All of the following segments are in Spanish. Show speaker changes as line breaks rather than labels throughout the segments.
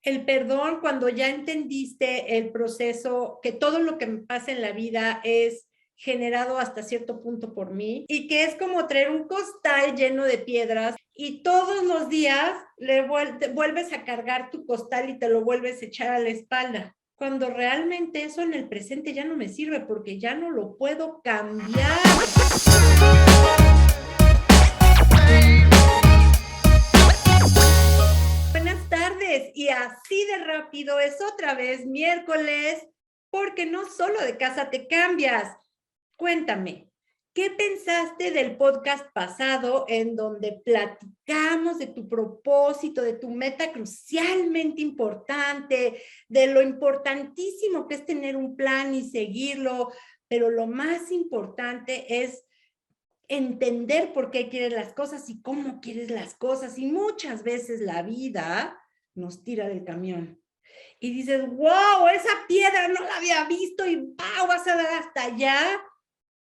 El perdón, cuando ya entendiste el proceso, que todo lo que me pasa en la vida es generado hasta cierto punto por mí y que es como traer un costal lleno de piedras y todos los días vuelves a cargar tu costal y te lo vuelves a echar a la espalda. Cuando realmente eso en el presente ya no me sirve porque ya no lo puedo cambiar. Buenas tardes, y así de rápido es otra vez miércoles, porque no solo de casa te cambias. Cuéntame, ¿qué pensaste del podcast pasado en donde platicamos de tu propósito, de tu meta crucialmente importante, de lo importantísimo que es tener un plan y seguirlo, pero lo más importante es entender por qué quieres las cosas y cómo quieres las cosas? Y muchas veces la vida nos tira del camión y dices, wow, esa piedra no la había visto y wow, vas a dar hasta allá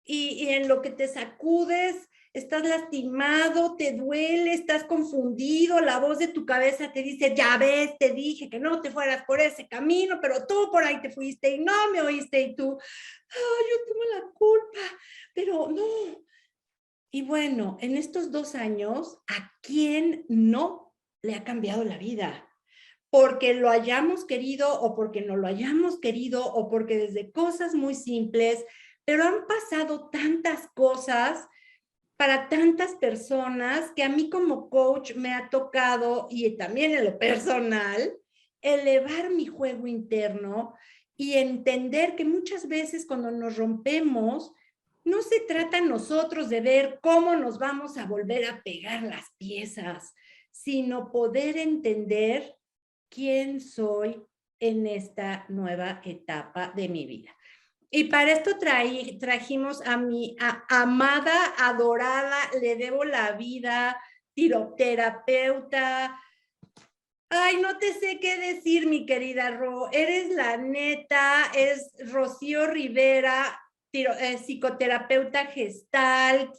y en lo que te sacudes estás lastimado, te duele, estás confundido, la voz de tu cabeza te dice, ya ves, te dije que no te fueras por ese camino, pero tú por ahí te fuiste y no me oíste y tú, yo tengo la culpa, pero no. Y bueno, en estos 2 años, ¿a quién no le ha cambiado la vida? Porque lo hayamos querido o porque no lo hayamos querido o porque desde cosas muy simples, pero han pasado tantas cosas para tantas personas que a mí como coach me ha tocado, y también en lo personal, elevar mi juego interno y entender que muchas veces cuando nos rompemos, no se trata a nosotros de ver cómo nos vamos a volver a pegar las piezas, sino poder entender quién soy en esta nueva etapa de mi vida. Y para esto trajimos a mi amada, adorada, le debo la vida, tiroterapeuta. Ay, no te sé qué decir, mi querida Ro. Eres la neta, es Rocío Rivera, psicoterapeuta Gestalt,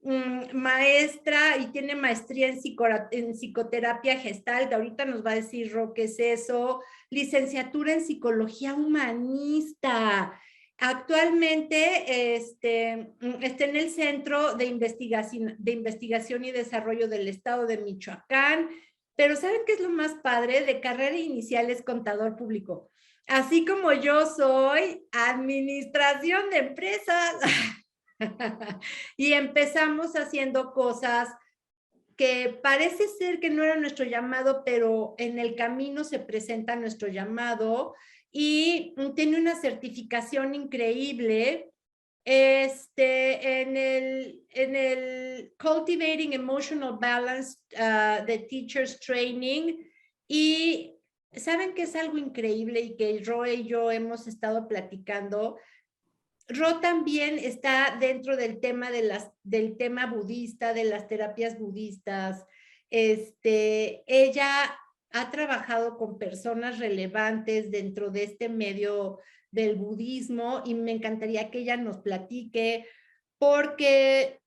maestra y tiene maestría en psicoterapia Gestalt. Ahorita nos va a decir Ro qué es eso. Licenciatura en psicología humanista. Actualmente está en el Centro de Investigación y Desarrollo del Estado de Michoacán. Pero ¿saben qué es lo más padre? De carrera inicial es contador público. Así como yo soy administración de empresas. Y empezamos haciendo cosas que parece ser que no era nuestro llamado, pero en el camino se presenta nuestro llamado y tiene una certificación increíble en el Cultivating Emotional Balance de Teachers Training. Y saben que es algo increíble y que Roe y yo hemos estado platicando. Ro también está dentro del tema del tema budista, de las terapias budistas. Ella ha trabajado con personas relevantes dentro de este medio del budismo y me encantaría que ella nos platique porque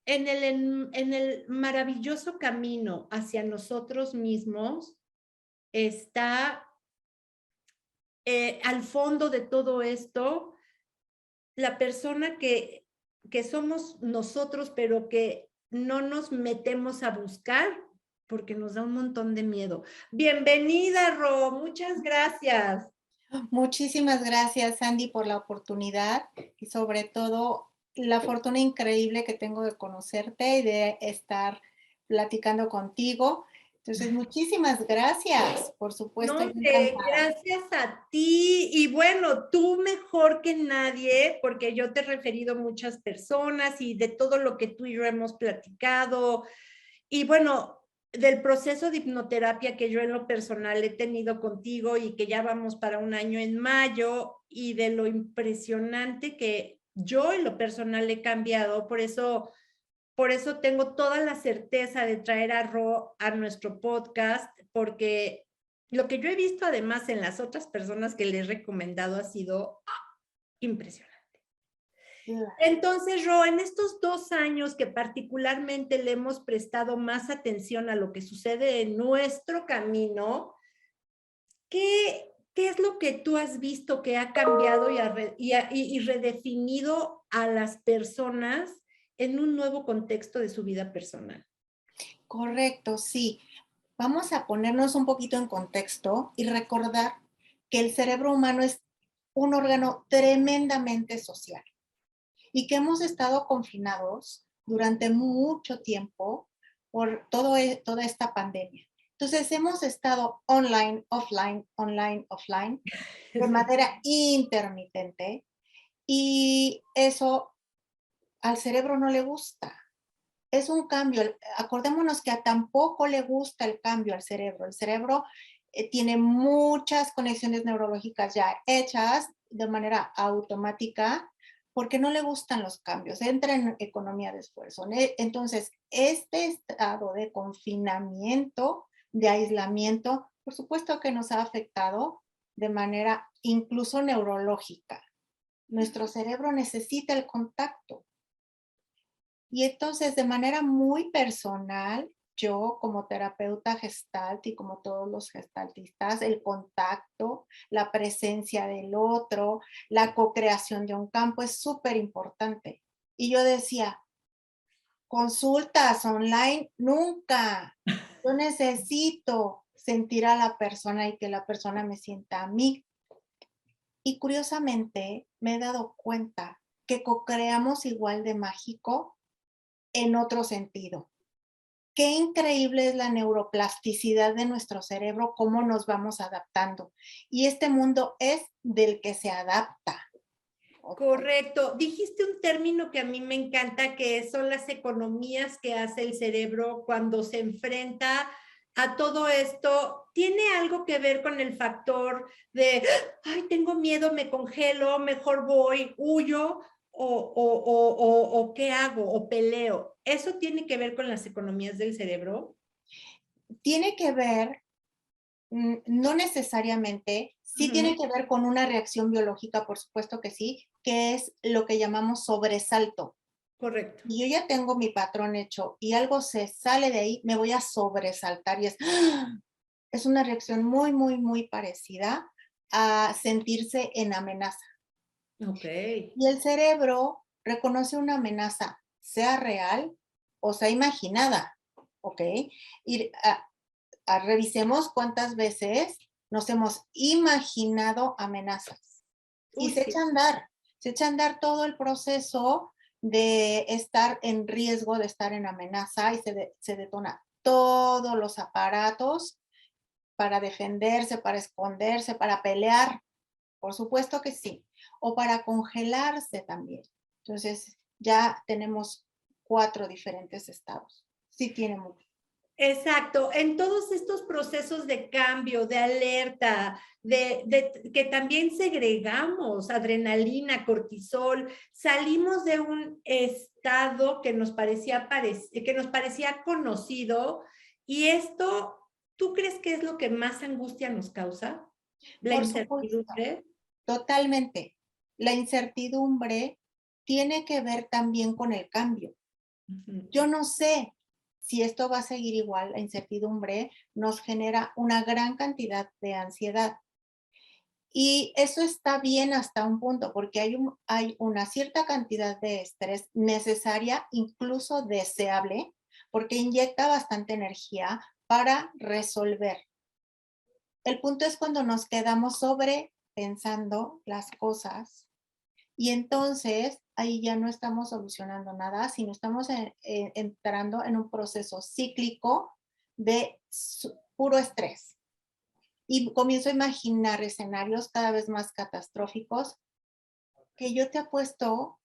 en el maravilloso camino hacia nosotros mismos está al fondo de todo esto la persona que somos nosotros, pero que no nos metemos a buscar porque nos da un montón de miedo. Bienvenida, Ro, muchas gracias.
Muchísimas gracias, Sandy, por la oportunidad y sobre todo la fortuna increíble que tengo de conocerte y de estar platicando contigo. Entonces, muchísimas gracias, por supuesto,
No,
yo encantada.
gracias a ti. Y bueno, tú mejor que nadie, porque yo te he referido a muchas personas y de todo lo que tú y yo hemos platicado. Y bueno, del proceso de hipnoterapia que yo en lo personal he tenido contigo y que ya vamos para 1 año en mayo y de lo impresionante que yo en lo personal he cambiado. Por eso tengo toda la certeza de traer a Ro a nuestro podcast, porque lo que yo he visto además en las otras personas que le he recomendado ha sido impresionante. Entonces, Ro, en estos 2 años que particularmente le hemos prestado más atención a lo que sucede en nuestro camino, ¿Qué es lo que tú has visto que ha cambiado y redefinido a las personas en un nuevo contexto de su vida personal?
Correcto, sí. Vamos a ponernos un poquito en contexto y recordar que el cerebro humano es un órgano tremendamente social y que hemos estado confinados durante mucho tiempo por toda esta pandemia. Entonces hemos estado online, offline, de manera intermitente y eso al cerebro no le gusta. Es un cambio. Acordémonos que tampoco le gusta el cambio al cerebro. El cerebro tiene muchas conexiones neurológicas ya hechas de manera automática porque no le gustan los cambios. Entra en economía de esfuerzo. Entonces, este estado de confinamiento, de aislamiento, por supuesto que nos ha afectado de manera incluso neurológica. Nuestro cerebro necesita el contacto. Y entonces, de manera muy personal, yo como terapeuta gestalt y como todos los gestaltistas, el contacto, la presencia del otro, la co-creación de un campo es súper importante. Y yo decía, consultas online, nunca. Yo necesito sentir a la persona y que la persona me sienta a mí. Y curiosamente me he dado cuenta que co-creamos igual de mágico en otro sentido. Qué increíble es la neuroplasticidad de nuestro cerebro, cómo nos vamos adaptando. Y este mundo es del que se adapta.
Correcto. Dijiste un término que a mí me encanta, que son las economías que hace el cerebro cuando se enfrenta a todo esto. ¿Tiene algo que ver con el factor de, ay, tengo miedo, me congelo, mejor voy, huyo, o qué hago, o peleo? ¿Eso tiene que ver con las economías del cerebro?
Tiene que ver, no necesariamente, sí tiene que ver con una reacción biológica, por supuesto que sí, que es lo que llamamos sobresalto.
Correcto.
Y yo ya tengo mi patrón hecho y algo se sale de ahí, me voy a sobresaltar y es una reacción muy, muy, muy parecida a sentirse en amenaza.
Ok.
Y el cerebro reconoce una amenaza, sea real o sea imaginada, ¿ok? Y revisemos cuántas veces nos hemos imaginado amenazas y
Uy, sí.
se echa a andar todo el proceso de estar en riesgo, de estar en amenaza y se detona todos los aparatos para defenderse, para esconderse, para pelear. Por supuesto que sí. O para congelarse también. Entonces, ya tenemos 4 diferentes estados. Sí tiene mucho.
Exacto, en todos estos procesos de cambio, de alerta, que también segregamos adrenalina, cortisol, salimos de un estado que nos parecía conocido, y esto, ¿tú crees que es lo que más angustia nos causa? La
Por supuesto,
incertidumbre.
totalmente. La incertidumbre tiene que ver también con el cambio.
Ujú.
Yo no sé si esto va a seguir igual, la incertidumbre nos genera una gran cantidad de ansiedad. Y eso está bien hasta un punto, porque hay una cierta cantidad de estrés necesaria, incluso deseable, porque inyecta bastante energía para resolver. El punto es cuando nos quedamos sobrepensando las cosas y entonces ahí ya no estamos solucionando nada, sino estamos entrando en un proceso cíclico de puro estrés. Y comienzo a imaginar escenarios cada vez más catastróficos que yo te apuesto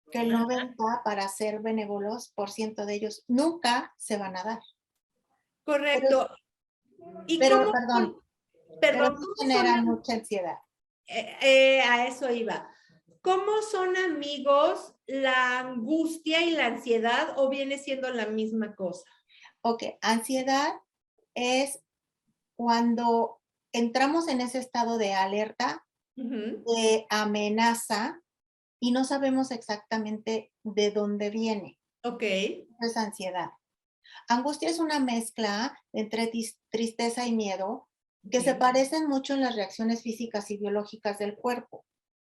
que el 90 para ser benévolos por ciento de ellos nunca se van a dar. Pero,
Correcto. ¿Y
pero
cómo
perdón,
son,
pero
perdón,
sí
cómo son
generan mucha ansiedad.
a eso iba? ¿Cómo son amigos la angustia y la ansiedad, o viene siendo la misma cosa?
Ok, ansiedad es cuando entramos en ese estado de alerta,
Ujú.
de amenaza y no sabemos exactamente de dónde viene.
Ok.
Eso es ansiedad. Angustia es una mezcla entre tristeza y miedo, que se
Ok.
parecen mucho en las reacciones físicas y biológicas del cuerpo,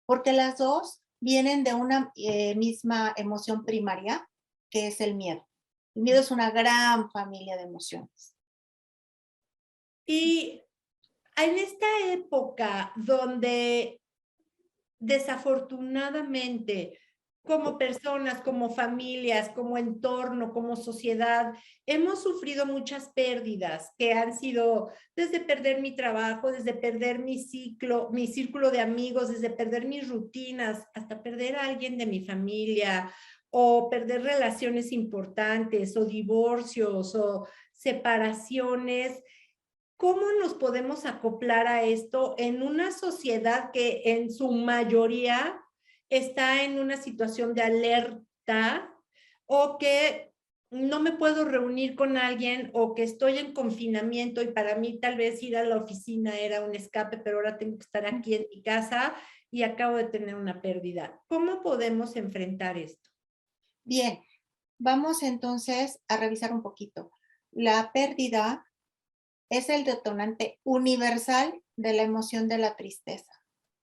porque las dos vienen de una misma emoción primaria, que es el miedo. El miedo es una gran familia de emociones.
Y en esta época donde desafortunadamente, como personas, como familias, como entorno, como sociedad, hemos sufrido muchas pérdidas que han sido desde perder mi trabajo, desde perder mi círculo de amigos, desde perder mis rutinas, hasta perder a alguien de mi familia o perder relaciones importantes o divorcios o separaciones. ¿Cómo nos podemos acoplar a esto en una sociedad que en su mayoría está en una situación de alerta o que no me puedo reunir con alguien o que estoy en confinamiento y para mí tal vez ir a la oficina era un escape, pero ahora tengo que estar aquí en mi casa y acabo de tener una pérdida? ¿Cómo podemos enfrentar esto?
Bien, vamos entonces a revisar un poquito. La pérdida es el detonante universal de la emoción de la tristeza.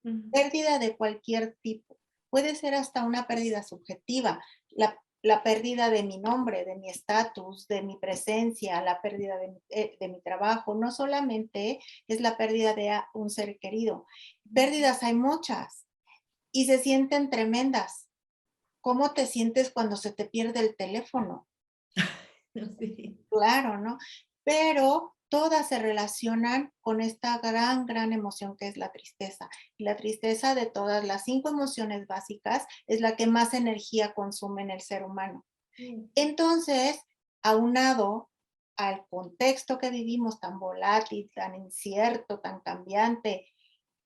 Ujú.
Pérdida de cualquier tipo. Puede ser hasta una pérdida subjetiva, la pérdida de mi nombre, de mi estatus, de mi presencia, la pérdida de mi trabajo. No solamente es la pérdida de un ser querido. Pérdidas hay muchas y se sienten tremendas. ¿Cómo te sientes cuando se te pierde el teléfono?
No sé.
Claro, ¿no? Pero todas se relacionan con esta gran, gran emoción que es la tristeza. Y la tristeza de todas las 5 emociones básicas es la que más energía consume en el ser humano. Entonces, aunado al contexto que vivimos tan volátil, tan incierto, tan cambiante,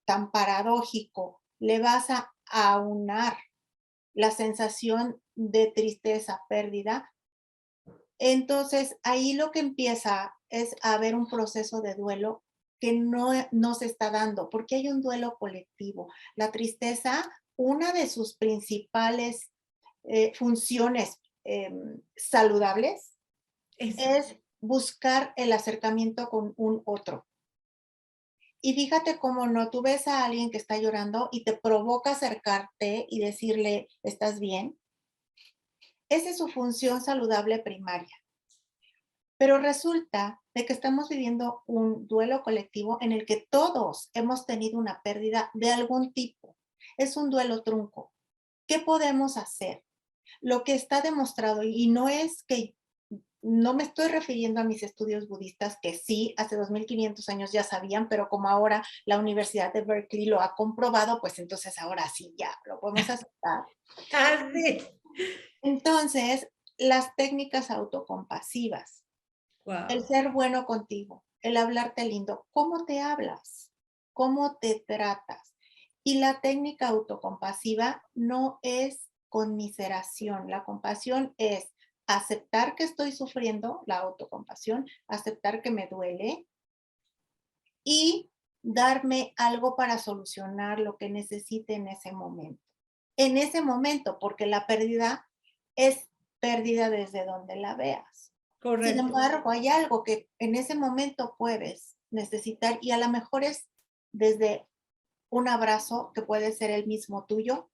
tan paradójico, le vas a aunar la sensación de tristeza, pérdida. Entonces, ahí lo que empieza es a haber un proceso de duelo que no se está dando, porque hay un duelo colectivo. La tristeza, una de sus principales funciones saludables
Eso.
es buscar el acercamiento con un otro. Y fíjate cómo no, tú ves a alguien que está llorando y te provoca acercarte y decirle, ¿estás bien? Esa es su función saludable primaria. Pero resulta de que estamos viviendo un duelo colectivo en el que todos hemos tenido una pérdida de algún tipo. Es un duelo trunco. ¿Qué podemos hacer? Lo que está demostrado, y no es que no me estoy refiriendo a mis estudios budistas, que sí, hace 2500 años ya sabían, pero como ahora la Universidad de Berkeley lo ha comprobado, pues entonces ahora sí ya lo podemos aceptar.
Ah, sí.
Entonces, las técnicas autocompasivas. El
Wow.
ser bueno contigo, el hablarte lindo, cómo te hablas, cómo te tratas. Y la técnica autocompasiva no es conmiseración, la compasión es aceptar que estoy sufriendo, la autocompasión, aceptar que me duele y darme algo para solucionar lo que necesite en ese momento. En ese momento, porque la pérdida es pérdida desde donde la veas. Sin
Correcto.
embargo, hay algo que en ese momento puedes necesitar y a lo mejor es desde un abrazo que puede ser el mismo tuyo,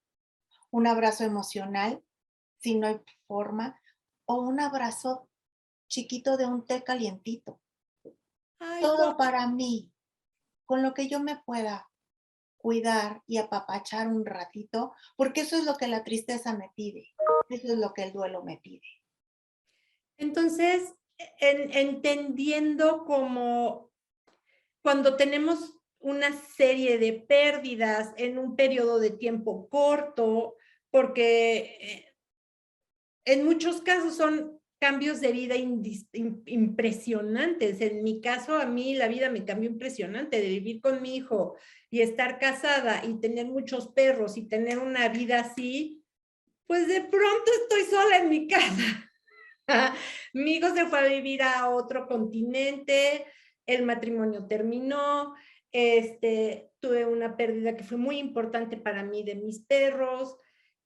un abrazo emocional, si no hay forma, o un abrazo chiquito de un té calientito.
Ay,
Todo
wow.
para mí, con lo que yo me pueda cuidar y apapachar un ratito, porque eso es lo que la tristeza me pide, eso es lo que el duelo me pide.
Entonces, entendiendo como cuando tenemos una serie de pérdidas en un periodo de tiempo corto, porque en muchos casos son cambios de vida impresionantes. En mi caso, a mí la vida me cambió impresionante de vivir con mi hijo y estar casada y tener muchos perros y tener una vida así, pues de pronto estoy sola en mi casa. Mi hijo se fue a vivir a otro continente, el matrimonio terminó, tuve una pérdida que fue muy importante para mí de mis perros,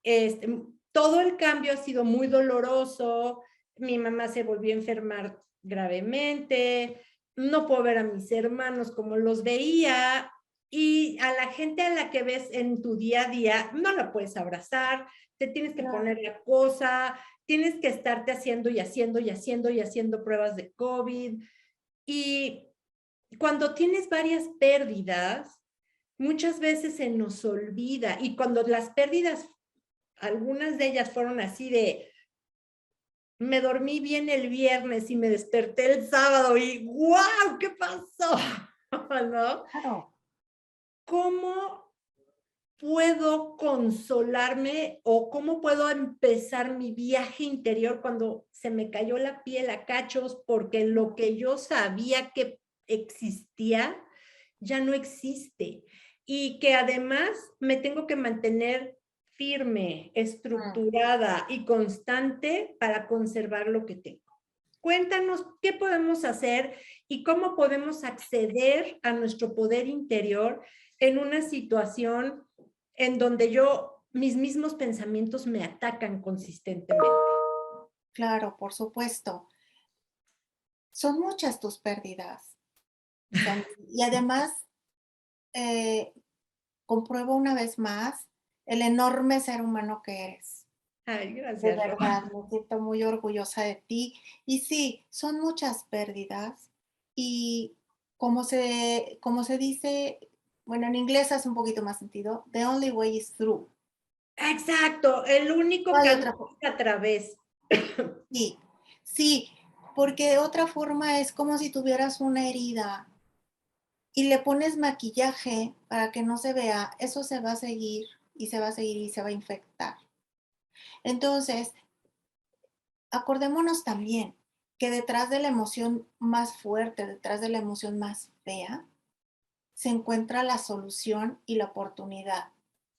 este, todo el cambio ha sido muy doloroso, mi mamá se volvió a enfermar gravemente, no puedo ver a mis hermanos como los veía, y a la gente a la que ves en tu día a día no la puedes abrazar, te tienes que
Claro.
poner la cosa, tienes que estarte haciendo y haciendo y haciendo y haciendo pruebas de COVID. Y cuando tienes varias pérdidas, muchas veces se nos olvida, y cuando las pérdidas, algunas de ellas fueron así de, me dormí bien el viernes y me desperté el sábado y ¡guau! ¿Qué pasó? ¿No?
Claro.
¿Cómo puedo consolarme o cómo puedo empezar mi viaje interior cuando se me cayó la piel a cachos porque lo que yo sabía que existía ya no existe? Y que además me tengo que mantener firme,
Mm.
estructurada y constante para conservar lo que tengo. Cuéntanos qué podemos hacer y cómo podemos acceder a nuestro poder interior en una situación en donde mis mismos pensamientos me atacan consistentemente.
Claro, por supuesto. Son muchas tus pérdidas, Sandy. Y además, eh, compruebo una vez más el enorme ser humano que eres.
Ay,
De
gracias, Ro.
verdad, me siento muy orgullosa de ti. Y sí, son muchas pérdidas. Y como se dice, bueno, en inglés hace un poquito más sentido, the only way is through.
Exacto, el
No
único
hay
camino
otra.
es a través.
Sí, sí, porque de otra forma es como si tuvieras una herida y le pones maquillaje para que no se vea, eso se va a seguir y se va a seguir y se va a infectar. Entonces, acordémonos también que detrás de la emoción más fuerte, detrás de la emoción más fea, se encuentra la solución y la oportunidad,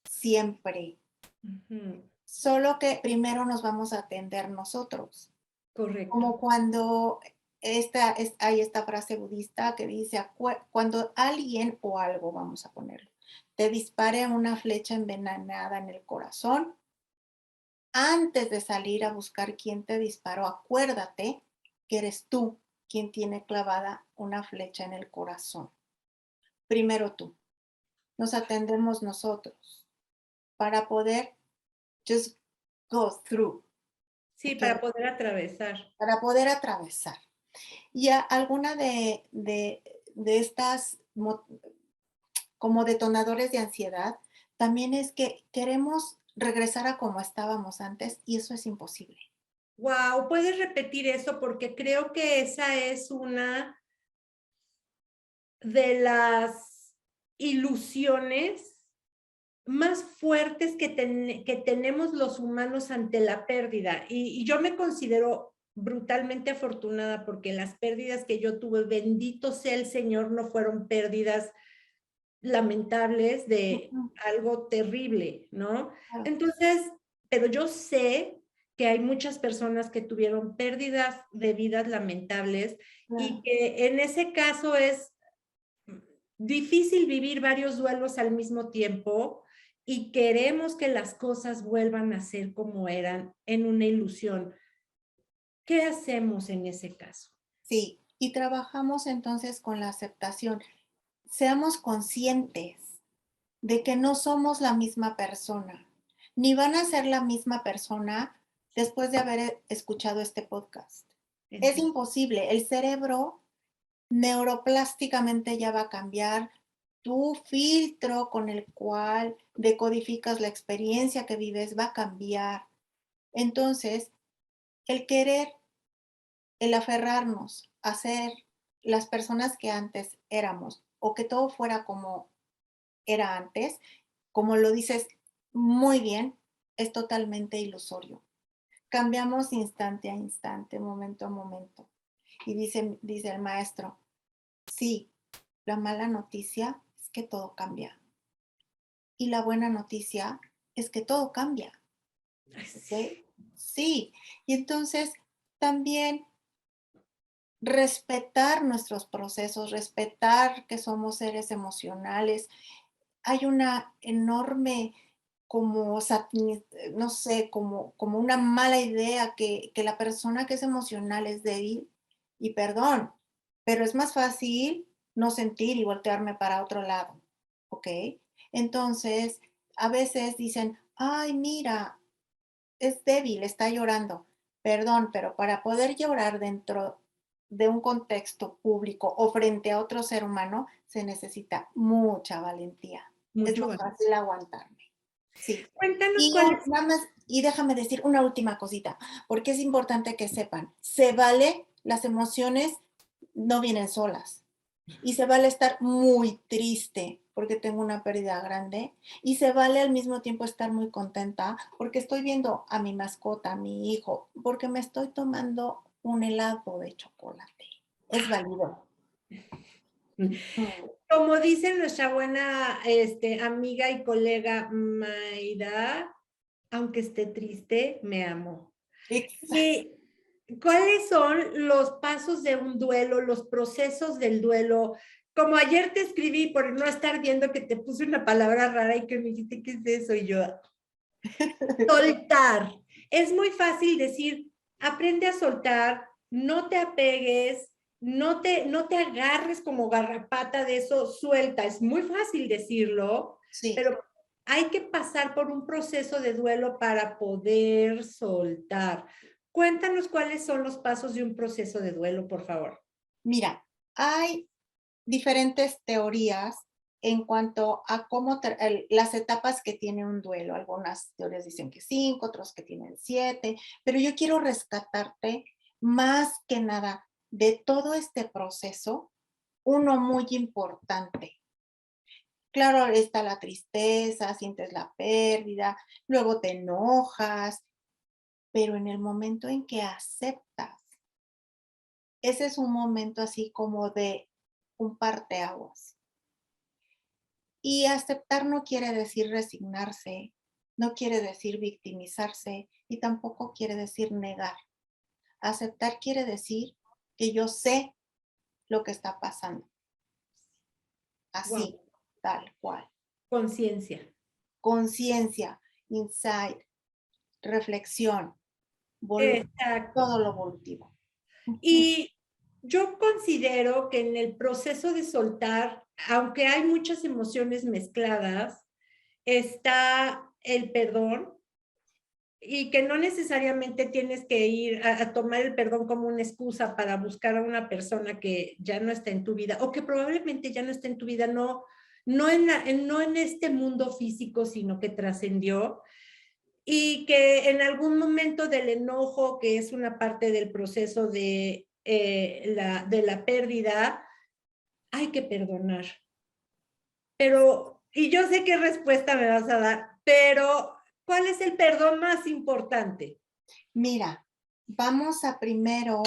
siempre.
Ujú,
Solo que primero nos vamos a atender nosotros.
correcto.
Como cuando hay esta frase budista que dice, cuando alguien o algo, vamos a ponerlo, te dispare una flecha envenenada en el corazón, antes de salir a buscar quién te disparó, acuérdate que eres tú quien tiene clavada una flecha en el corazón. Primero tú. Nos atendemos nosotros para poder just go through,
Sí,
¿ok?
para poder atravesar.
Para poder atravesar. Y alguna de estas como detonadores de ansiedad también es que queremos regresar a como estábamos antes y eso es imposible.
Wow, ¿puedes repetir eso? Porque creo que esa es una de las ilusiones más fuertes que tenemos los humanos ante la pérdida. Y yo me considero brutalmente afortunada porque las pérdidas que yo tuve, bendito sea el Señor, no fueron pérdidas lamentables de
Ujú,
algo terrible, ¿no?
claro,
Entonces, pero yo sé que hay muchas personas que tuvieron pérdidas de vidas lamentables y
claro.
que en ese caso es difícil vivir varios duelos al mismo tiempo y queremos que las cosas vuelvan a ser como eran en una ilusión. ¿Qué hacemos en ese caso?
Sí, y trabajamos entonces con la aceptación. Seamos conscientes de que no somos la misma persona, ni van a ser la misma persona después de haber escuchado este podcast. Es
Exacto.
imposible. El cerebro neuroplásticamente ya va a cambiar. Tu filtro con el cual decodificas la experiencia que vives va a cambiar. Entonces, el querer, el aferrarnos a ser las personas que antes éramos o que todo fuera como era antes, como lo dices muy bien, es totalmente ilusorio. Cambiamos instante a instante, momento a momento. Y dice el maestro, sí, la mala noticia es que todo cambia. Y la buena noticia es que todo cambia.
Ay, sí.
¿Ok? Sí. Y entonces también respetar nuestros procesos, respetar que somos seres emocionales. Hay una enorme como, no sé, como una mala idea que la persona que es emocional es débil. Y perdón, pero es más fácil no sentir y voltearme para otro lado, ¿ok? Entonces, a veces dicen, ay, mira, es débil, está llorando. Perdón, pero para poder llorar dentro de un contexto público o frente a otro ser humano, se necesita mucha valentía. Es
Mucho
más
valor.
fácil aguantarme. Sí.
Cuéntanos
Y
cuáles.
nada más, y déjame decir una última cosita, porque es importante que sepan, se vale, las emociones no vienen solas. Y se vale estar muy triste porque tengo una pérdida grande. Y se vale al mismo tiempo estar muy contenta porque estoy viendo a mi mascota, a mi hijo, porque me estoy tomando un helado de chocolate. Es válido. Mm.
Como dice nuestra buena amiga y colega Mayra, aunque esté triste, me amo.
Exacto.
¿Y cuáles son los pasos de un duelo, los procesos del duelo? Como ayer te escribí por no estar viendo que te puse una palabra rara y que me dijiste, ¿qué es eso? Y yo, soltar. Es muy fácil decir, aprende a soltar, no te apegues, no te agarres como garrapata de eso, suelta. Es muy fácil decirlo,
Sí.
pero hay que pasar por un proceso de duelo para poder soltar. Cuéntanos cuáles son los pasos de un proceso de duelo, por favor.
Mira, hay diferentes teorías en cuanto a las etapas que tiene un duelo. Algunas teorías dicen que 5, otros que tienen 7, pero yo quiero rescatarte más que nada de todo este proceso, uno muy importante. Claro, está la tristeza, sientes la pérdida, luego te enojas, pero en el momento en que aceptas, ese es un momento así como de un parteaguas. Y aceptar no quiere decir resignarse, no quiere decir victimizarse y tampoco quiere decir negar. Aceptar quiere decir que yo sé lo que está pasando,
Wow,
así, tal cual.
conciencia.
Conciencia, insight, reflexión,
Exacto.
todo lo volutivo.
Y yo considero que en el proceso de soltar, aunque hay muchas emociones mezcladas, está el perdón y que no necesariamente tienes que ir a tomar el perdón como una excusa para buscar a una persona que ya no está en tu vida o que probablemente ya no está en tu vida, no en este mundo físico, sino que trascendió y que en algún momento del enojo, que es una parte del proceso de la pérdida, hay que perdonar. Pero, y yo sé qué respuesta me vas a dar, pero ¿cuál es el perdón más importante?
Mira, vamos a primero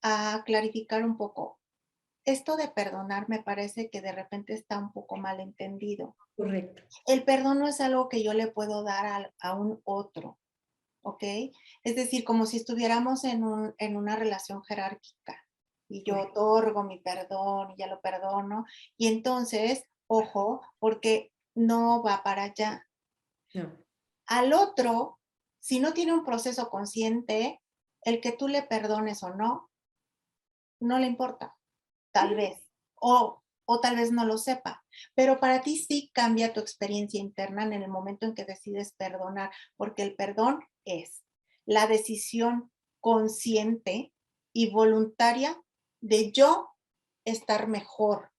a clarificar un poco. Esto de perdonar me parece que de repente está un poco mal entendido.
Correcto.
El perdón no es algo que yo le puedo dar a un otro, ¿ok? Es decir, como si estuviéramos en una relación jerárquica y yo
Correcto.
otorgo mi perdón y ya lo perdono. Y entonces, ojo, porque no va para allá.
No.
Al otro, si no tiene un proceso consciente, el que tú le perdones o no, no le importa, tal
Sí.
vez, o tal vez no lo sepa, pero para ti sí cambia tu experiencia interna en el momento en que decides perdonar, porque el perdón es la decisión consciente y voluntaria de yo estar mejor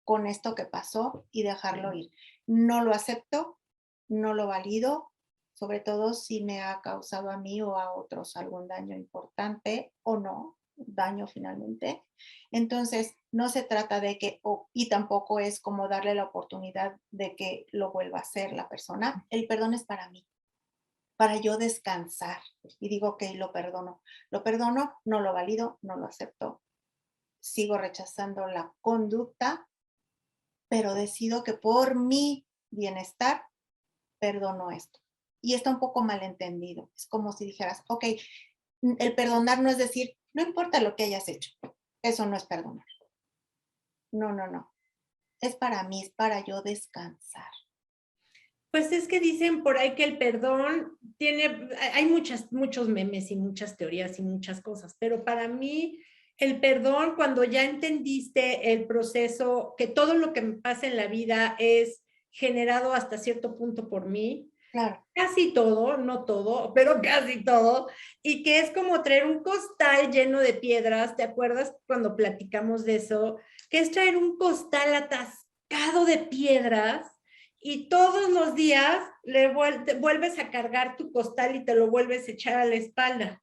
con esto que pasó y dejarlo ir. No lo acepto, no lo valido, sobre todo si me ha causado a mí o a otros algún daño importante o no, daño finalmente. Entonces, no se trata de que, y tampoco es como darle la oportunidad de que lo vuelva a hacer la persona. El perdón es para mí, para yo descansar. Y digo, ok, lo perdono, no lo valido, no lo acepto, sigo rechazando la conducta, pero decido que por mi bienestar perdono esto. Y está un poco malentendido. Es como si dijeras, ok, el perdonar no es decir, no importa lo que hayas hecho. Eso no es perdonar. No, no, no. Es para mí, es para yo descansar.
Pues es que dicen por ahí que el perdón tiene, hay muchos memes y muchas teorías y muchas cosas, pero para mí El perdón, cuando ya entendiste el proceso, que todo lo que me pasa en la vida es generado hasta cierto punto por mí,
Claro,
casi todo, no todo, pero casi todo, y que es como traer un costal lleno de piedras, ¿te acuerdas cuando platicamos de eso? Que es traer un costal atascado de piedras y todos los días vuelves a cargar tu costal y te lo vuelves a echar a la espalda.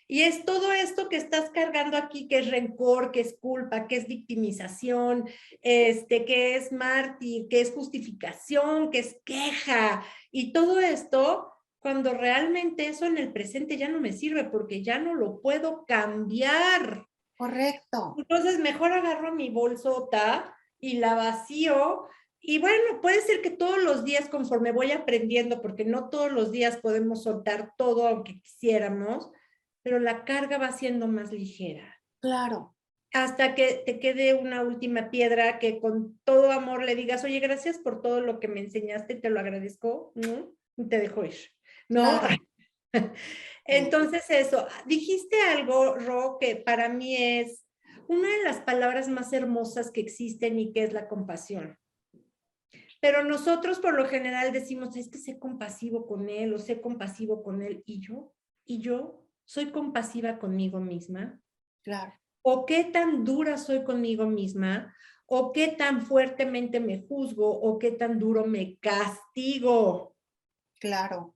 Y es todo esto que estás cargando aquí, que es rencor, que es culpa, que es victimización, que es mártir, que es justificación, que es queja. Y todo esto, cuando realmente eso en el presente ya no me sirve porque ya no lo puedo cambiar.
correcto.
Entonces mejor agarro mi bolsota y la vacío. Y bueno, puede ser que todos los días conforme voy aprendiendo, porque no todos los días podemos soltar todo aunque quisiéramos, pero la carga va siendo más ligera.
Claro,
Hasta que te quede una última piedra que con todo amor le digas, oye, gracias por todo lo que me enseñaste, te lo agradezco, ¿no? Y te dejo ir, ¿no?
claro. Sí.
Entonces eso, dijiste algo, Ro, que para mí es una de las palabras más hermosas que existen y que es la compasión. Pero nosotros por lo general decimos, es que sé compasivo con él o sé compasivo con él. Y yo soy compasiva conmigo misma.
Claro,
O qué tan dura soy conmigo misma, o qué tan fuertemente me juzgo, o qué tan duro me castigo.
claro.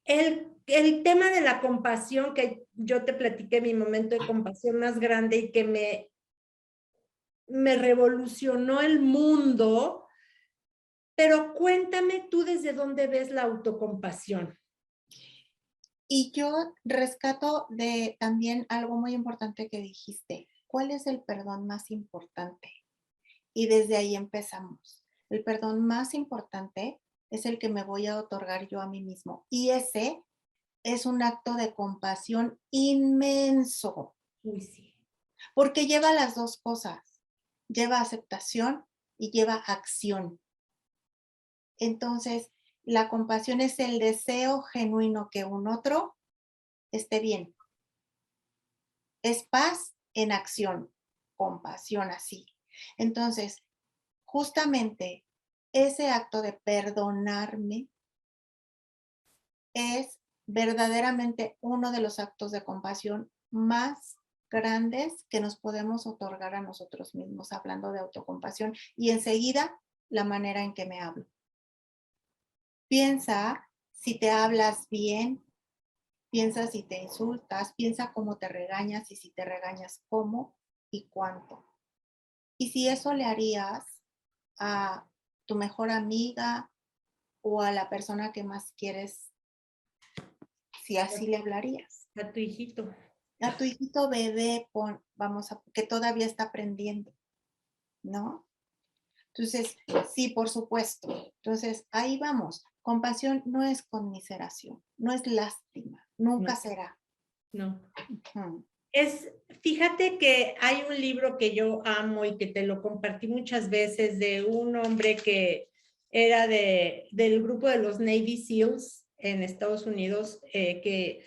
El tema de la compasión, que yo te platiqué mi momento de compasión más grande y que me revolucionó el mundo, pero cuéntame tú desde dónde ves la autocompasión.
Y yo rescato de también algo muy importante que dijiste. ¿Cuál es el perdón más importante? Y desde ahí empezamos. El perdón más importante es el que me voy a otorgar yo a mí mismo. Y ese es un acto de compasión inmenso,
Uy, sí.
porque lleva las dos cosas. Lleva aceptación y lleva acción. Entonces, la compasión es el deseo genuino que un otro esté bien. Es paz en acción, compasión así. Entonces, justamente ese acto de perdonarme es verdaderamente uno de los actos de compasión más grandes que nos podemos otorgar a nosotros mismos, hablando de autocompasión. Y enseguida, la manera en que me hablo. Piensa si te hablas bien, piensa si te insultas, piensa cómo te regañas y si te regañas cómo y cuánto. Y si eso le harías a tu mejor amiga o a la persona que más quieres, si así le hablarías.
A tu hijito.
A tu hijito bebé, vamos a, que todavía está aprendiendo, ¿no? Entonces, sí, por supuesto. Entonces, ahí vamos. Compasión no es conmiseración, no es lástima, nunca
No,
será.
no.
Ujú.
Fíjate que hay un libro que yo amo y que te lo compartí muchas veces de un hombre que era del grupo de los Navy SEALs en Estados Unidos, que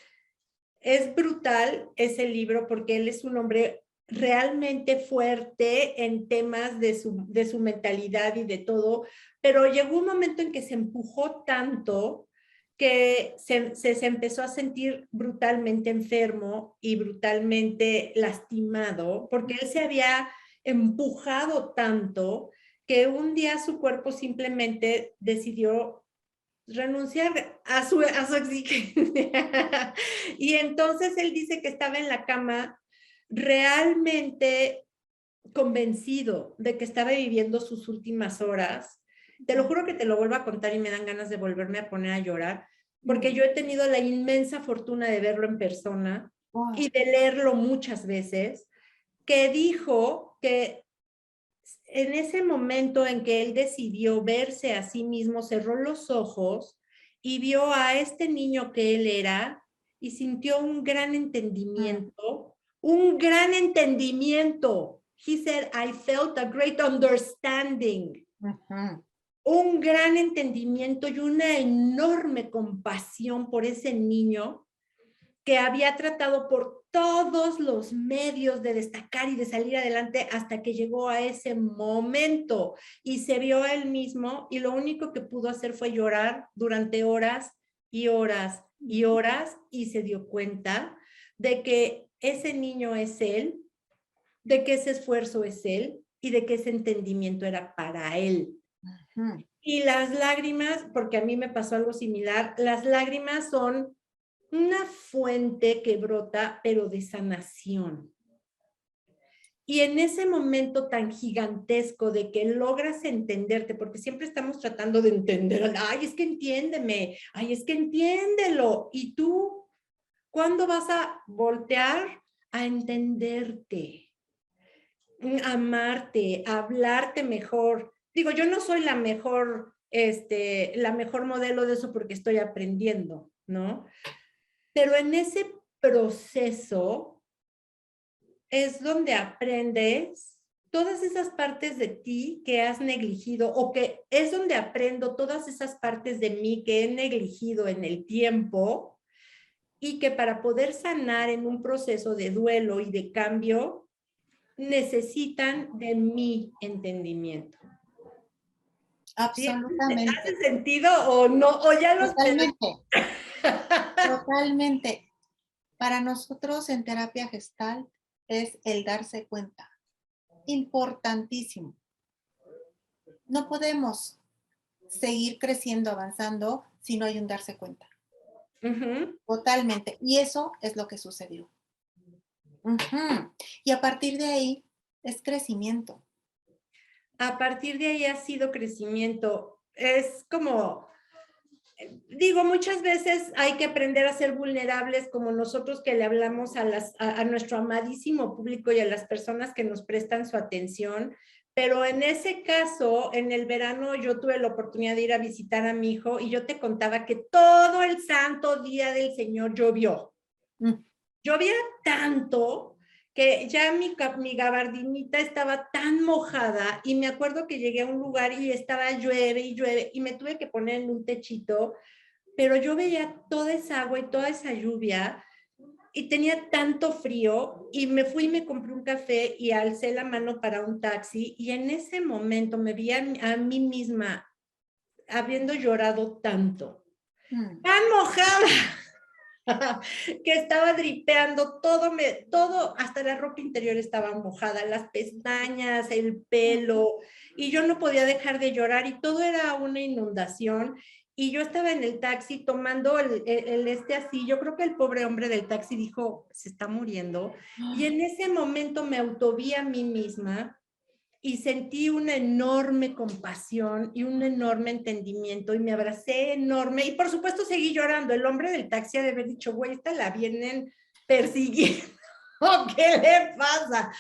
es brutal ese libro porque él es un hombre realmente fuerte en temas de su mentalidad y de todo, pero llegó un momento en que se empujó tanto que se empezó a sentir brutalmente enfermo y brutalmente lastimado, porque él se había empujado tanto que un día su cuerpo simplemente decidió renunciar a su exigencia. Y entonces él dice que estaba en la cama realmente convencido de que estaba viviendo sus últimas horas. Te lo juro que te lo vuelvo a contar y me dan ganas de volverme a poner a llorar, porque yo he tenido la inmensa fortuna de verlo en persona
Wow.
y de leerlo muchas veces, que dijo que en ese momento en que él decidió verse a sí mismo, cerró los ojos y vio a este niño que él era y sintió un gran entendimiento, un gran entendimiento. He said, I felt a great understanding,
Ujú.
un gran entendimiento y una enorme compasión por ese niño que había tratado por todos los medios de destacar y de salir adelante hasta que llegó a ese momento y se vio a él mismo y lo único que pudo hacer fue llorar durante horas y horas y horas y se dio cuenta de que ese niño es él, de que ese esfuerzo es él y de que ese entendimiento era para él.
Ujú.
Y las lágrimas, porque a mí me pasó algo similar, las lágrimas son una fuente que brota, pero de sanación. Y en ese momento tan gigantesco de que logras entenderte, porque siempre estamos tratando de entender, ay, es que entiéndeme, ay, es que entiéndelo. Y tú, ¿cuándo vas a voltear a entenderte? Amarte, hablarte mejor. Digo, yo no soy la mejor modelo de eso porque estoy aprendiendo, ¿no? Pero en ese proceso es donde aprendes todas esas partes de ti que has negligido o que es donde aprendo todas esas partes de mí que he negligido en el tiempo y que para poder sanar en un proceso de duelo y de cambio necesitan de mi entendimiento. ¿Sí?
Absolutamente,
¿Hace sentido o no? ¿O ya los
totalmente, totalmente. Para nosotros en terapia gestal es el darse cuenta. Importantísimo. No podemos seguir creciendo, avanzando si no hay un darse cuenta. Totalmente. Y eso es lo que sucedió. Ujú. Y a partir de ahí es crecimiento.
A partir de ahí ha sido crecimiento. Es como, digo, muchas veces hay que aprender a ser vulnerables como nosotros que le hablamos a nuestro amadísimo público y a las personas que nos prestan su atención. Pero en ese caso, en el verano yo tuve la oportunidad de ir a visitar a mi hijo y yo te contaba que todo el santo día del Señor llovió.
Mm.
Llovía tanto que ya mi gabardinita estaba tan mojada y me acuerdo que llegué a un lugar y estaba llueve y me tuve que poner en un techito, pero yo veía toda esa agua y toda esa lluvia y tenía tanto frío y me fui y me compré un café y alcé la mano para un taxi y en ese momento me vi a mí misma habiendo llorado tanto,
Mm.
tan mojada que estaba dripeando, todo, hasta la ropa interior estaba mojada, las pestañas, el pelo, y yo no podía dejar de llorar y todo era una inundación. Y yo estaba en el taxi tomando así, yo creo que el pobre hombre del taxi dijo, se está muriendo. Y en ese momento me autoví a mí misma y sentí una enorme compasión y un enorme entendimiento y me abracé enorme y por supuesto seguí llorando. El hombre del taxi ha de haber dicho, güey, esta la vienen persiguiendo, ¿qué le pasa?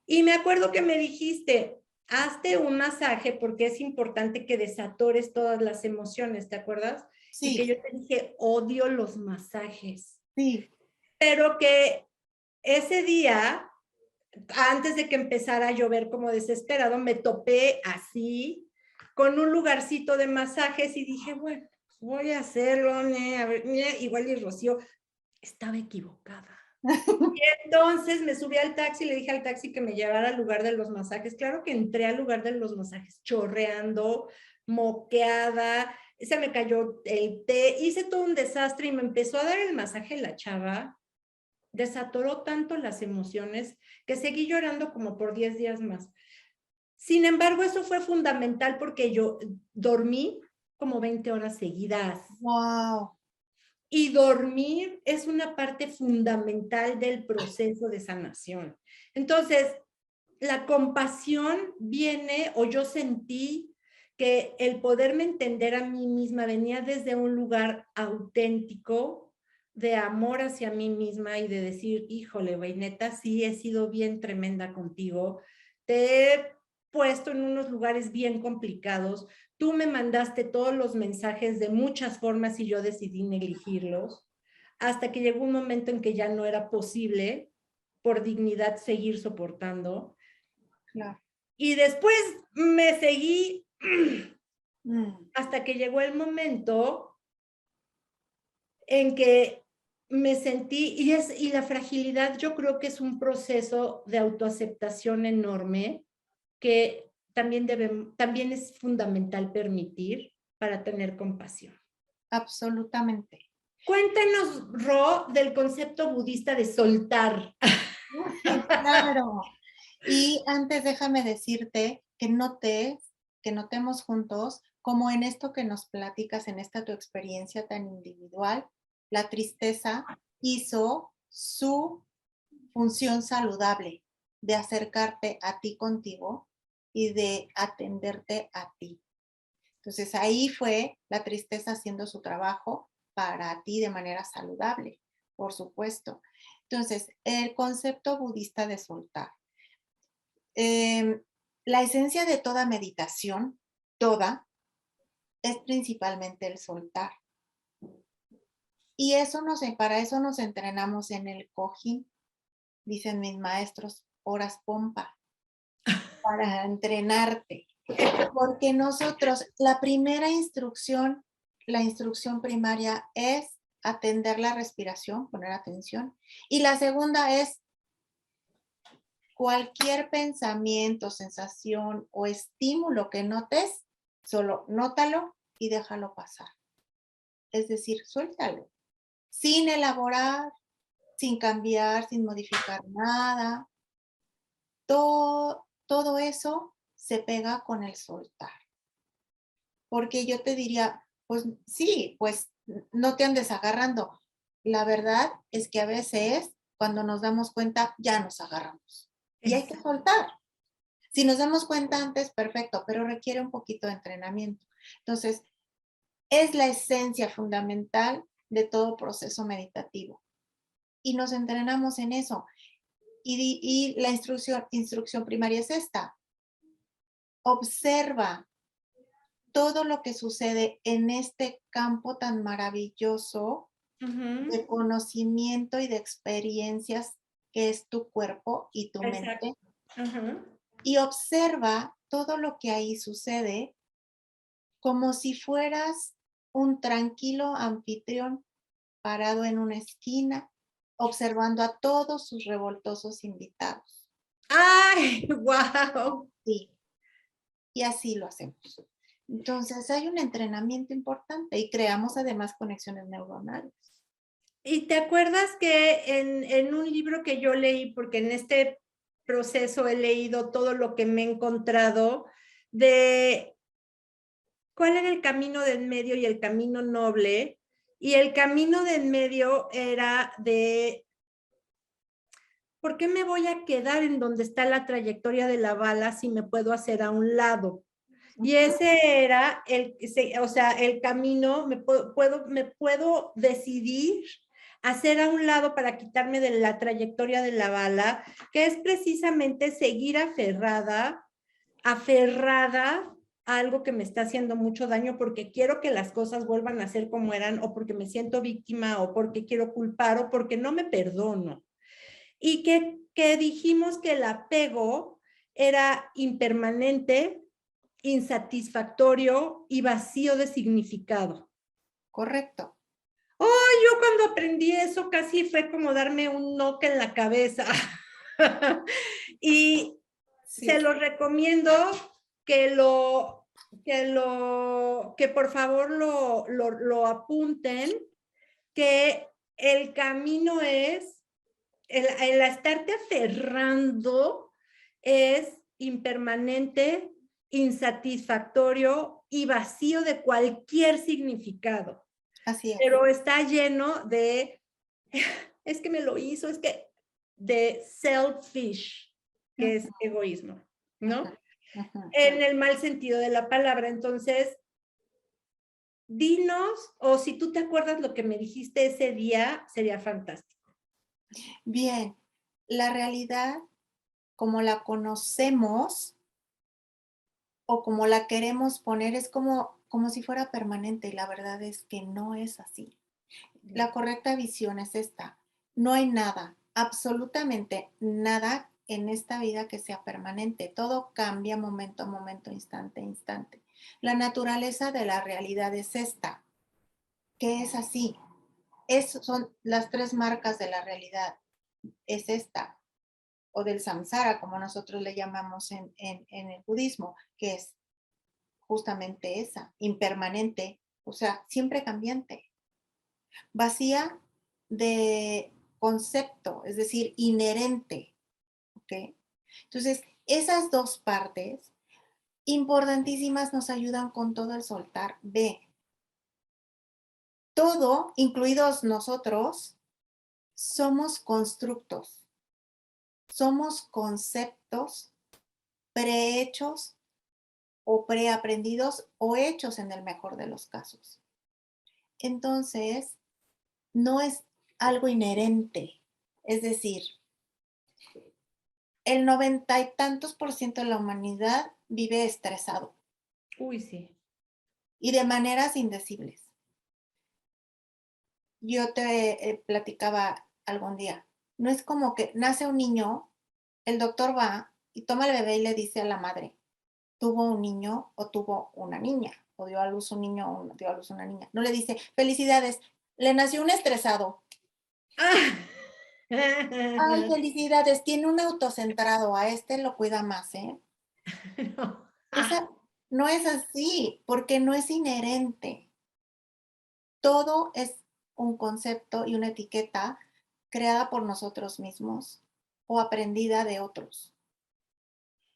Y me acuerdo que me dijiste, hazte un masaje porque es importante que desatores todas las emociones, ¿te acuerdas? Y que
Sí,
yo te dije, odio los masajes,
sí.
pero que ese día antes de que empezara a llover como desesperado, me topé así con un lugarcito de masajes y dije, bueno, voy a hacerlo, a ver, igual y Rocío estaba equivocada. Y entonces me subí al taxi y le dije al taxi que me llevara al lugar de los masajes. Claro que entré al lugar de los masajes chorreando, moqueada, se me cayó el té, hice todo un desastre y me empezó a dar el masaje la chava, desatoró tanto las emociones que seguí llorando como por 10 días más. Sin embargo, eso fue fundamental porque yo dormí como 20 horas seguidas.
Wow.
Y dormir es una parte fundamental del proceso de sanación. Entonces, la compasión viene, o yo sentí que el poderme entender a mí misma venía desde un lugar auténtico, de amor hacia mí misma y de decir, híjole, güey, neta, sí he sido bien tremenda contigo, te he puesto en unos lugares bien complicados, tú me mandaste todos los mensajes de muchas formas y yo decidí negligirlos, hasta que llegó un momento en que ya no era posible por dignidad seguir soportando.
Claro.
Y después me seguí
Mm.
hasta que llegó el momento en que me sentí, y la fragilidad yo creo que es un proceso de autoaceptación enorme que también es fundamental permitir para tener compasión.
Absolutamente.
Cuéntanos, Ro, del concepto budista de soltar.
Claro. Y antes déjame decirte que notemos juntos como en esto que nos platicas, en esta tu experiencia tan individual, la tristeza hizo su función saludable de acercarte a ti contigo y de atenderte a ti. Entonces ahí fue la tristeza haciendo su trabajo para ti de manera saludable, por supuesto. Entonces, el concepto budista de soltar. La esencia de toda meditación, toda, es principalmente el soltar. Y para eso nos entrenamos en el Kohin, dicen mis maestros, horas pompa, para entrenarte. Porque nosotros, la primera instrucción, la instrucción primaria es atender la respiración, poner atención. Y la segunda es cualquier pensamiento, sensación o estímulo que notes, solo nótalo y déjalo pasar. Es decir, suéltalo, sin elaborar, sin cambiar, sin modificar nada. Todo eso se pega con el soltar. Porque yo te diría, pues sí, pues no te andes agarrando. La verdad es que a veces cuando nos damos cuenta ya nos agarramos y hay que soltar. Si nos damos cuenta antes, perfecto, pero requiere un poquito de entrenamiento. Entonces, es la esencia fundamental de todo proceso meditativo y nos entrenamos en eso. Y la instrucción primaria es esta. Observa todo lo que sucede en este campo tan maravilloso de conocimiento y de experiencias que es tu cuerpo y tu mente. Y observa todo lo que ahí sucede como si fueras un tranquilo anfitrión parado en una esquina, observando a todos sus revoltosos invitados.
¡Ay, wow!
Sí, y así lo hacemos. Entonces hay un entrenamiento importante y creamos además conexiones neuronales.
¿Y te acuerdas que en un libro que yo leí, porque en este proceso he leído todo lo que me he encontrado, de cuál era el camino de en medio y el camino noble? Y el camino de en medio era de, ¿por qué me voy a quedar en donde está la trayectoria de la bala si me puedo hacer a un lado? Y ese era o sea, el camino, me puedo decidir hacer a un lado para quitarme de la trayectoria de la bala, que es precisamente seguir aferrada a algo que me está haciendo mucho daño porque quiero que las cosas vuelvan a ser como eran o porque me siento víctima o porque quiero culpar o porque no me perdono. Y que dijimos que el apego era impermanente, insatisfactorio y vacío de significado.
Correcto.
Oh, yo cuando aprendí eso casi fue como darme un knock en la cabeza. Y sí, se lo recomiendo que que por favor lo apunten, que el camino es, el estarte aferrando es impermanente, insatisfactorio y vacío de cualquier significado.
Así es.
Pero está lleno de, es que me lo hizo, es que de selfish, que es egoísmo, ¿no? En el mal sentido de la palabra. Entonces, dinos, o si tú te acuerdas lo que me dijiste ese día, sería fantástico.
Bien, la realidad como la conocemos o como la queremos poner es como si fuera permanente y la verdad es que no es así. La correcta visión es esta. No hay nada, absolutamente nada en esta vida que sea permanente. Todo cambia momento a momento, instante a instante. La naturaleza de la realidad es esta, que es así. Son las 3 marcas de la realidad. Es esta, o del samsara, como nosotros le llamamos en el budismo, que es justamente esa, impermanente, o sea, siempre cambiante, vacía de concepto, es decir, inherente, ¿ok? Entonces, esas dos partes importantísimas nos ayudan con todo el soltar. Ve, todo, incluidos nosotros, somos constructos, somos conceptos prehechos o preaprendidos o hechos en el mejor de los casos. Entonces, no es algo inherente, es decir, el 90 y tantos por ciento de la humanidad vive estresado
Uy, sí.
y de maneras indecibles. Yo te platicaba algún día, no es como que nace un niño, el doctor va y toma al bebé y le dice a la madre, tuvo un niño o tuvo una niña, o dio a luz un niño o dio a luz una niña. No le dice, felicidades, le nació un estresado. Ay, felicidades, tiene un autocentrado, a este lo cuida más, ¿eh?
No.
Esa no es así, porque no es inherente. Todo es un concepto y una etiqueta creada por nosotros mismos o aprendida de otros.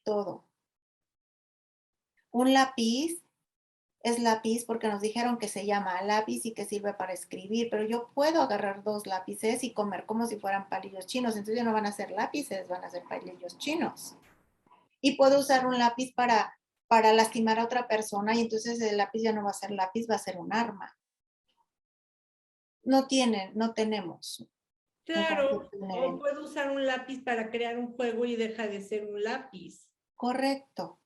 Todo. Un lápiz es lápiz porque nos dijeron que se llama lápiz y que sirve para escribir, pero yo puedo agarrar 2 lápices y comer como si fueran palillos chinos, entonces ya no van a ser lápices, van a ser palillos chinos. Y puedo usar un lápiz para lastimar a otra persona y entonces el lápiz ya no va a ser lápiz, va a ser un arma. No tenemos un
Claro,
concepto
o
inherente.
puedo usar un lápiz para crear un juego y deja de ser un lápiz.
Correcto.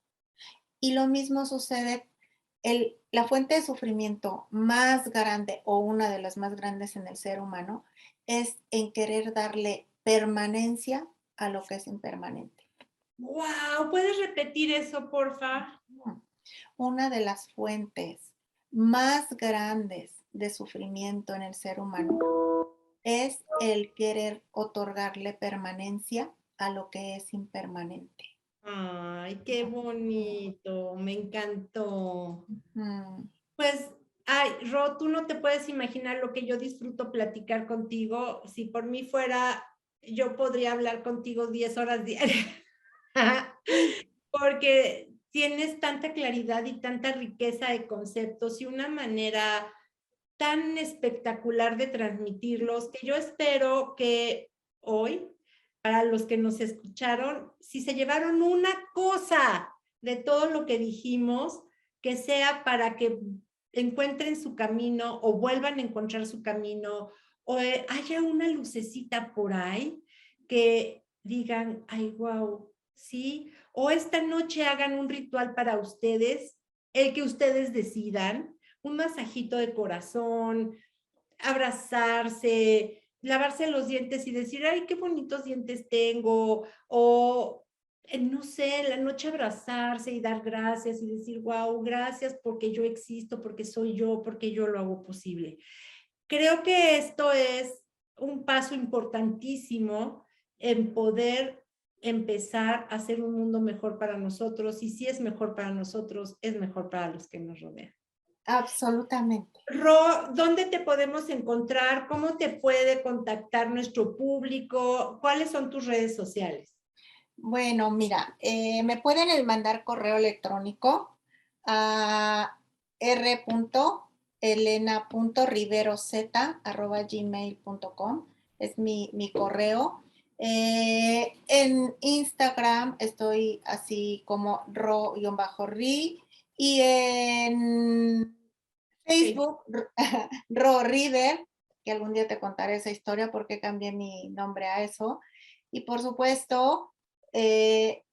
Y lo mismo sucede, la fuente de sufrimiento más grande o una de las más grandes en el ser humano es en querer darle permanencia a lo que es impermanente.
Wow, ¿puedes repetir eso, porfa?
Una de las fuentes más grandes de sufrimiento en el ser humano es el querer otorgarle permanencia a lo que es impermanente.
Ay, qué bonito, me encantó.
Mm,
Pues, ay, Ro, tú no te puedes imaginar lo que yo disfruto platicar contigo. Si por mí fuera, yo podría hablar contigo 10 horas diarias, porque tienes tanta claridad y tanta riqueza de conceptos y una manera tan espectacular de transmitirlos que yo espero que hoy, para los que nos escucharon, si se llevaron una cosa de todo lo que dijimos, que sea para que encuentren su camino o vuelvan a encontrar su camino o haya una lucecita por ahí que digan, ay, wow, sí, o esta noche hagan un ritual para ustedes, el que ustedes decidan, un masajito de corazón, abrazarse, lavarse los dientes y decir, ay, qué bonitos dientes tengo, o no sé, en la noche abrazarse y dar gracias y decir, wow, gracias porque yo existo, porque soy yo, porque yo lo hago posible. Creo que esto es un paso importantísimo en poder empezar a hacer un mundo mejor para nosotros y si es mejor para nosotros, es mejor para los que nos rodean.
absolutamente.
Ro, ¿dónde te podemos encontrar? ¿Cómo te puede contactar nuestro público? ¿Cuáles son tus redes sociales?
Bueno, mira, me pueden mandar correo electrónico a r.elena.riverozeta@gmail.com. Es mi correo. En Instagram estoy así como ro-ri y en
Sí.
Facebook Ro River, que algún día te contaré esa historia porque cambié mi nombre a eso. Y por supuesto, eh,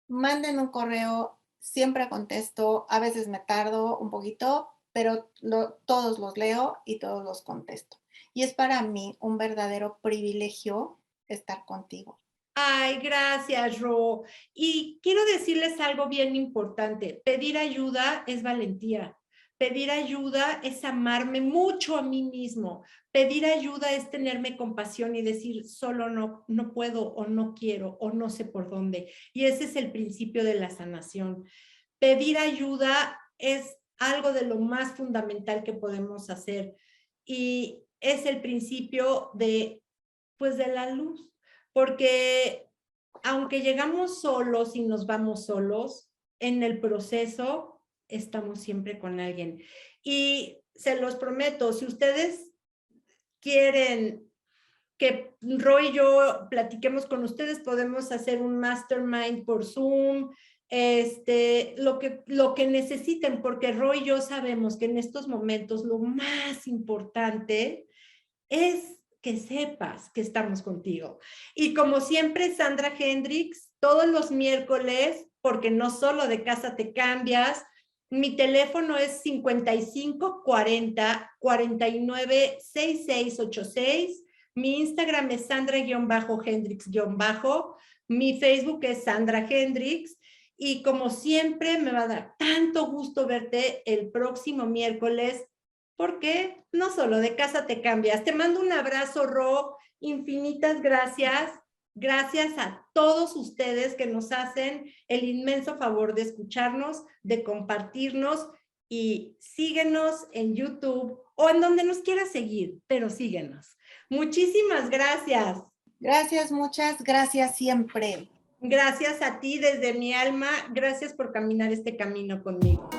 manden un correo, siempre contesto, a veces me tardo un poquito, pero todos los leo y todos los contesto. Y es para mí un verdadero privilegio estar contigo.
Ay, gracias, Ro. Y quiero decirles algo bien importante. Pedir ayuda es valentía, Pedir ayuda es amarme mucho a mí mismo. Pedir ayuda es tenerme compasión y decir, solo no puedo o no quiero o no sé por dónde. Y ese es el principio de la sanación. Pedir ayuda es algo de lo más fundamental que podemos hacer y es el principio pues de la luz, porque aunque llegamos solos y nos vamos solos, en el proceso estamos siempre con alguien. Y se los prometo, si ustedes quieren que Roy y yo platiquemos con ustedes, podemos hacer un mastermind por Zoom, lo que necesiten, porque Roy y yo sabemos que en estos momentos lo más importante es que sepas que estamos contigo. Y como siempre, Sandra Hendricks, todos los miércoles, porque no solo de casa te cambias, mi teléfono es 5540 49 6686. Mi Instagram es Sandra-Hendricks-. Mi Facebook es Sandra Hendricks. Y como siempre, me va a dar tanto gusto verte el próximo miércoles, porque no solo de casa te cambias. Te mando un abrazo, Ro. Infinitas gracias. Gracias a todos ustedes que nos hacen el inmenso favor de escucharnos, de compartirnos y síguenos en YouTube o en donde nos quieras seguir, pero síguenos. Muchísimas gracias.
Gracias, muchas gracias siempre.
Gracias a ti desde mi alma. Gracias por caminar este camino conmigo.